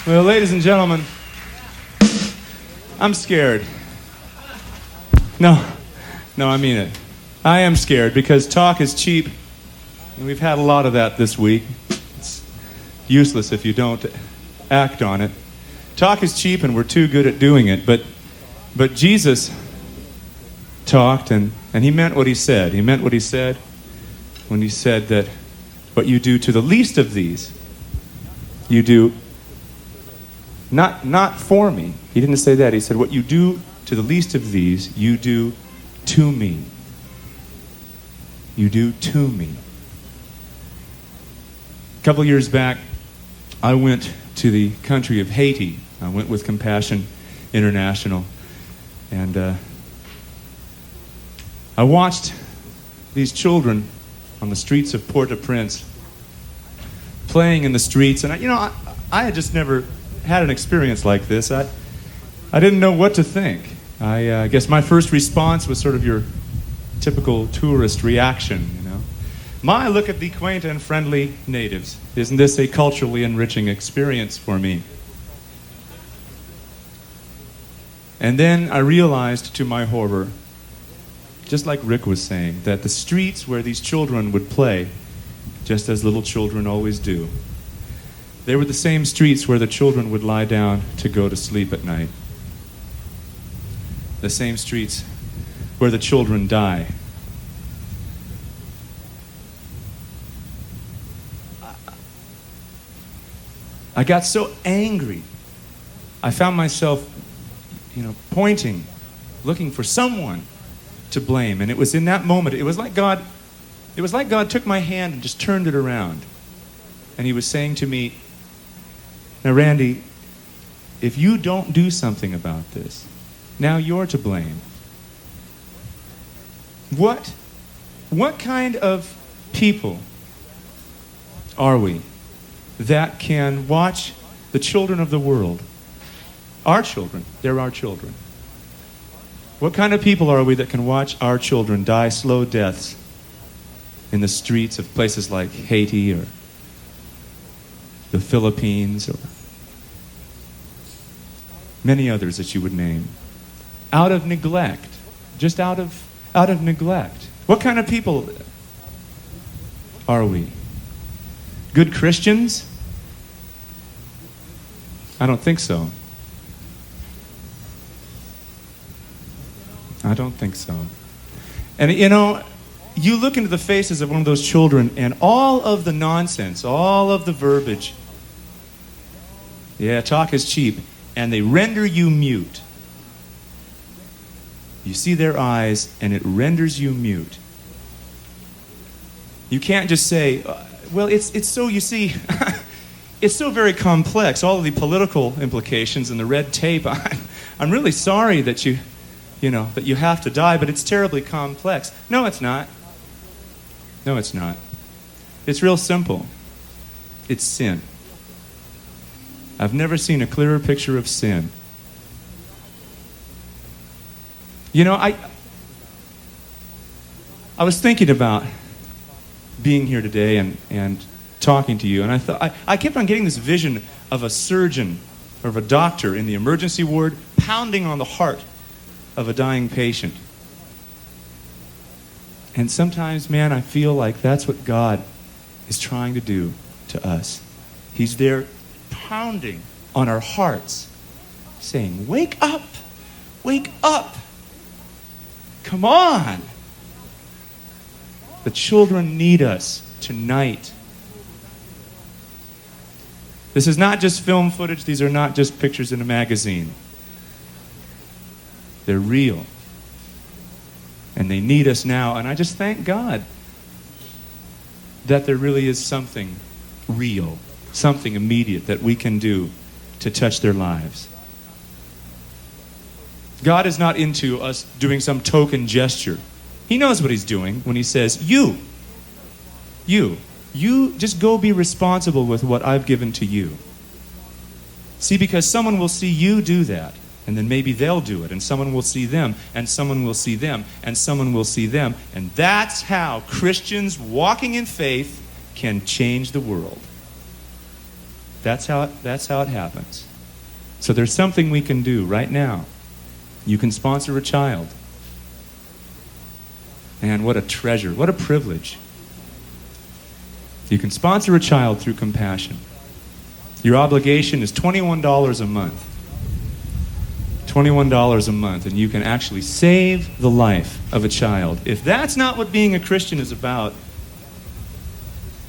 Well, ladies and gentlemen, I'm scared. No, I mean it. I am scared because talk is cheap, and we've had a lot of that this week. It's useless if you don't act on it. Talk is cheap, and we're too good at doing it, but Jesus talked, and he meant what he said. He meant what he said when he said that what you do to the least of these, you do not for me. He didn't say that. He said, what you do to the least of these, you do to me. You do to me. A couple years back, I went to the country of Haiti. I went with Compassion International. And I watched these children on the streets of Port-au-Prince playing in the streets. And I had just never had an experience like this. I didn't know what to think. I guess my first response was sort of your typical tourist reaction, My, look at the quaint and friendly natives. Isn't this a culturally enriching experience for me? And then I realized to my horror, just like Rick was saying, that the streets where these children would play, just as little children always do, they were the same streets where the children would lie down to go to sleep at night. The same streets where the children die. I got so angry. I found myself, pointing, looking for someone to blame. And it was in that moment, it was like God took my hand and just turned it around. And he was saying to me, now, Randy, if you don't do something about this, now you're to blame. What kind of people are we that can watch the children of the world, our children, they're our children. What kind of people are we that can watch our children die slow deaths in the streets of places like Haiti or the Philippines or many others that you would name, out of neglect, just out of neglect? What kind of people are we? Good Christians? I don't think so. I don't think so. And you look into the faces of one of those children and all of the nonsense, all of the verbiage, talk is cheap, and they render you mute. You see their eyes, and it renders you mute. You can't just say, well, it's so, you see, it's so very complex, all of the political implications and the red tape. I'm really sorry that that you have to die, but it's terribly complex. No, it's not. No, it's not. It's real simple. It's sin. I've never seen a clearer picture of sin. I was thinking about being here today and talking to you, and I kept on getting this vision of a surgeon or of a doctor in the emergency ward pounding on the heart of a dying patient. And sometimes, man, I feel like that's what God is trying to do to us. He's there pounding on our hearts, saying, wake up, wake up. Come on. The children need us tonight. This is not just film footage. These are not just pictures in a magazine. They're real. And they need us now. And I just thank God that there really is something real, something immediate that we can do to touch their lives. God is not into us doing some token gesture. He knows what he's doing when he says, you just go be responsible with what I've given to you. See, because someone will see you do that, and then maybe they'll do it, and someone will see them, and someone will see them, and someone will see them. And that's how Christians walking in faith can change the world. That's how it happens. So there's something we can do right now. You can sponsor a child. And what a treasure, what a privilege. You can sponsor a child through compassion. Your obligation is $21 a month. $21 a month, and you can actually save the life of a child. If that's not what being a Christian is about,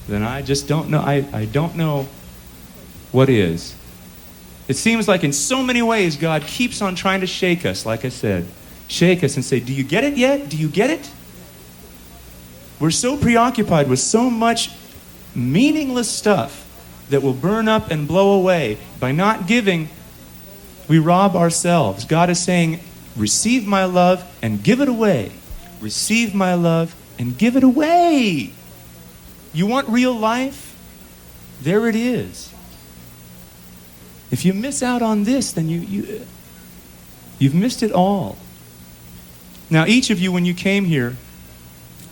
then I just don't know. I don't know what is. It seems like in so many ways God keeps on trying to shake us, like I said. Shake us and say, do you get it yet? Do you get it? We're so preoccupied with so much meaningless stuff that will burn up and blow away. By not giving, we rob ourselves. God is saying, receive my love and give it away. Receive my love and give it away. You want real life? There it is. If you miss out on this, then you've missed it all. Now, each of you, when you came here,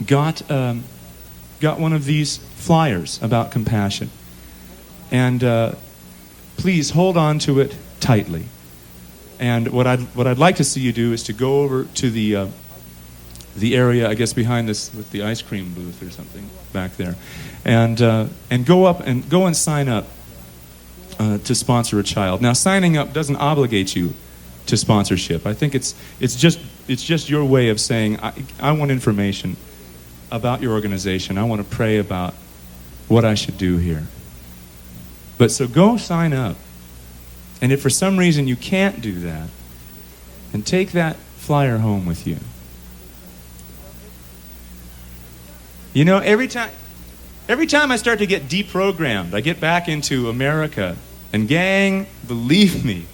got one of these flyers about compassion. And please hold on to it tightly. And what I'd like to see you do is to go over to the area, I guess, behind this with the ice cream booth or something back there, and go and sign up to sponsor a child. Now, signing up doesn't obligate you to sponsorship. I think it's just your way of saying, I want information about your organization. I want to pray about what I should do here. But so go sign up. And if for some reason you can't do that, then take that flyer home with you. You know, every time I start to get deprogrammed, I get back into America. And gang, believe me,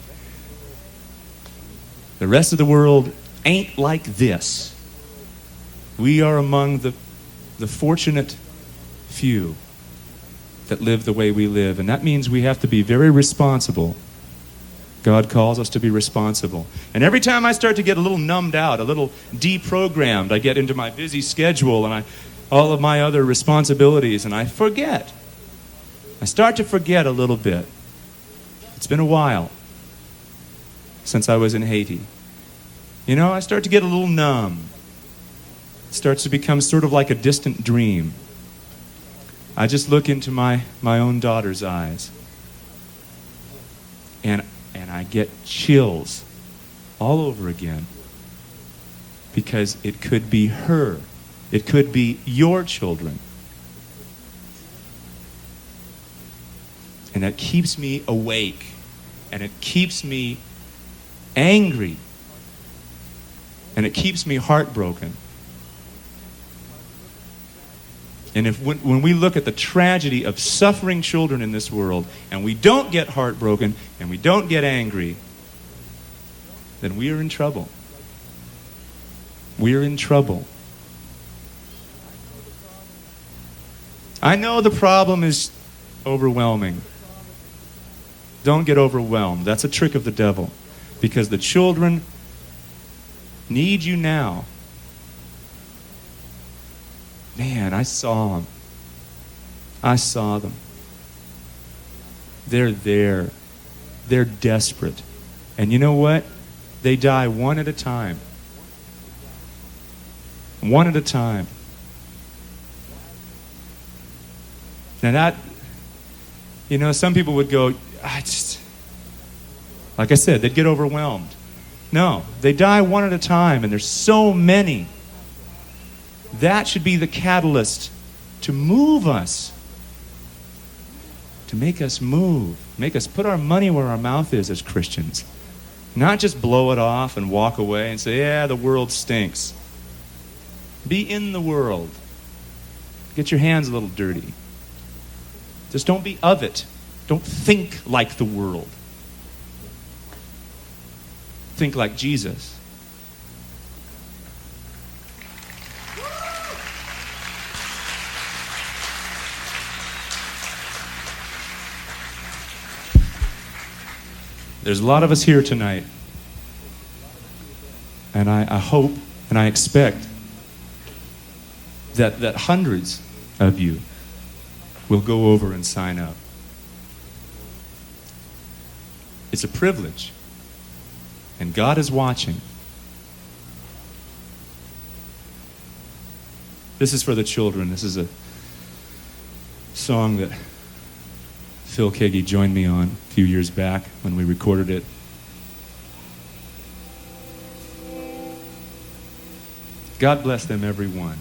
the rest of the world ain't like this. We are among the fortunate few that live the way we live. And that means we have to be very responsible. God calls us to be responsible. And every time I start to get a little numbed out, a little deprogrammed, I get into my busy schedule and all of my other responsibilities, and I forget. I start to forget a little bit. It's been a while since I was in Haiti. You know, I start to get a little numb. It starts to become sort of like a distant dream. I just look into my own daughter's eyes. And I get chills all over again. Because it could be her. It could be your children. And that keeps me awake. And it keeps me angry. And it keeps me heartbroken. And when we look at the tragedy of suffering children in this world, and we don't get heartbroken, and we don't get angry, then we are in trouble. We're in trouble. I know the problem is overwhelming. Don't get overwhelmed. That's a trick of the devil. Because the children need you now. Man, I saw them. I saw them. They're there. They're desperate. And you know what? They die one at a time. One at a time. Now that, you know, some people would go, like I said, they'd get overwhelmed. No, they die one at a time, and there's so many. That should be the catalyst to move us, to make us move, make us put our money where our mouth is as Christians. Not just blow it off and walk away and say, yeah, the world stinks. Be in the world. Get your hands a little dirty. Just don't be of it. Don't think like the world. Think like Jesus. There's a lot of us here tonight. And I hope and I expect that hundreds of you will go over and sign up. It's a privilege. And God is watching. This is for the children. This is a song that Phil Keaggy joined me on a few years back when we recorded it. God bless them, every one.